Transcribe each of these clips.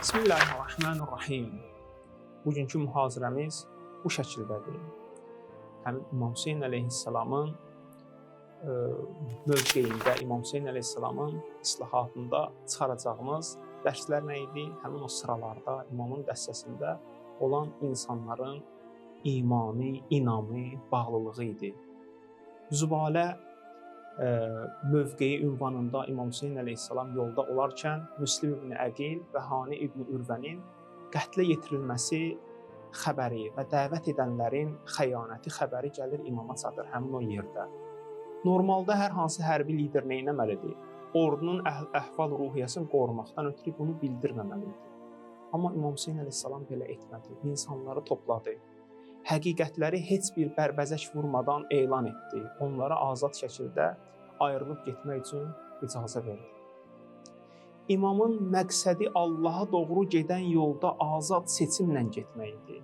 Bismillahirrahmanirrahim. Bugünkü mühazirəmiz bu şəkildədir. Həmin İmam Hüseyn əleyhissalamın mövqeyində, İmam Hüseyn əleyhissalamın islahatında çıxaracağımız dərslər nə idi? Həmin o sıralarda İmamın dəstəsində olan insanların imanı, inamı, bağlılığı idi. Zübalə mövqeyi ünvanında İmam Hüseyn əleyhissalam yolda olarkən Müslim ibn Əqil və Hani ibn Ürvənin qətlə yetirilməsi xəbəri və dəvət edənlərin xəyanəti xəbəri gəlir imama çatır həmin o yerdə. Normalda hər hansı hərbi lider nə etməlidir? Ordunun əhval-ruhiyyəsini qorumaqdan ötürü bunu bildirməməlidir. Amma İmam Hüseyn əleyhissalam belə etmədi. İnsanları topladı. Həqiqətləri heç bir bərbəzək vurmadan elan etdi. Onlara azad şəkildə ayrılıb getmək üçün icazə verdi. İmamın məqsədi Allaha doğru gedən yolda azad seçimlə getmək idi.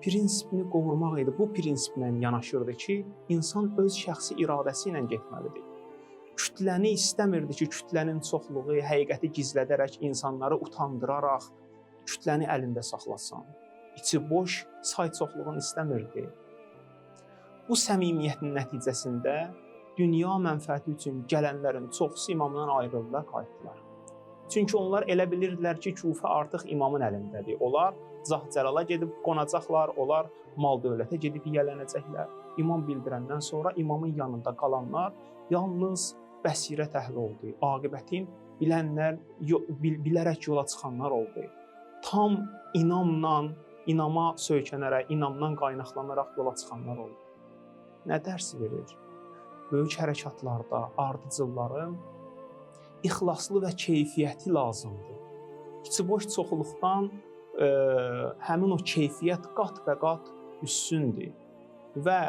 Prinsipini qorumaq idi. Bu prinsiplə yanaşırdı ki, insan öz şəxsi iradəsi ilə getməlidir. Kütləni istəmirdi ki, kütlənin çoxluğu həqiqəti gizlədərək, insanları utandıraraq kütləni əlində saxlasın. İçi boş, say çoxluğunu istəmirdi. Bu səmimiyyətin nəticəsində dünya mənfəəti üçün gələnlərin çoxusu imamdan ayrıldılar, qayıtdılar. Çünki onlar elə bilirdilər ki, Kufə artıq imamın əlindədir. Onlar Zah-Cəlala gedib qonacaqlar, onlar mal-dövlətə gedib yiyələnəcəklər. İmam bildirəndən sonra imamın yanında qalanlar yalnız bəsirət əhli oldu. Aqibətin bilənlər, bilərək yola çıxanlar oldu. Tam inama söykənərək, inamdan qaynaqlanaraq yola çıxanlar oldu. Nə dərs verir? Böyük hərəkatlarda ardıcılların ixlaslı və keyfiyyəti lazımdır. İçi boş çoxluqdan həmin o keyfiyyət qat və qat üstündür. Və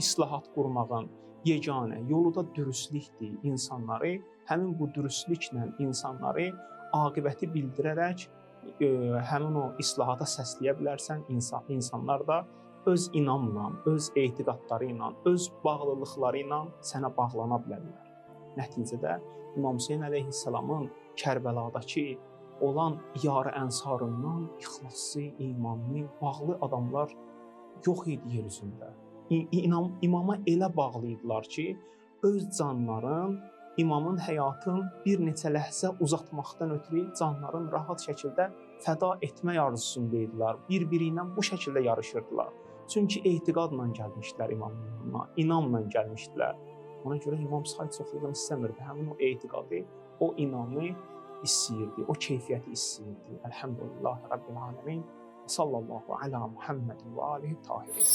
islahat qurmağın yeganə yolu da dürüstlükdir. İnsanları, həmin bu dürüstlüklə insanları aqibəti bildirərək həmin o islahata səsləyə bilərsən, insanlar da öz inamla, öz etiqadları ilə, öz bağlılıqları ilə sənə bağlana bilərlər. Nəticədə İmam Hüseyn əleyhissalamın Kərbəladakı olan yar-ı ənsarından ixlaslı, imanlı, bağlı adamlar yox idi yer üzündə. İmama elə bağlı idilər ki, öz canların İmamın həyatın bir neçə ləhzə uzatmaqdan ötürü canların rahat şəkildə fəda etmək arzusunda idilər. Bir-biri ilə bu şəkildə yarışırdılar. Çünki etiqadla gəlmişdilər imamın yanına, inamla gəlmişdilər. Ona görə imam say çoxluğunu istəmirdi. Həmin o etiqadı, o inamı istəyirdi, o keyfiyyəti istəyirdi. Elhamdülillahi Rabbil aləmin. Sallallahu alə Muhammedin və alihi tahirin.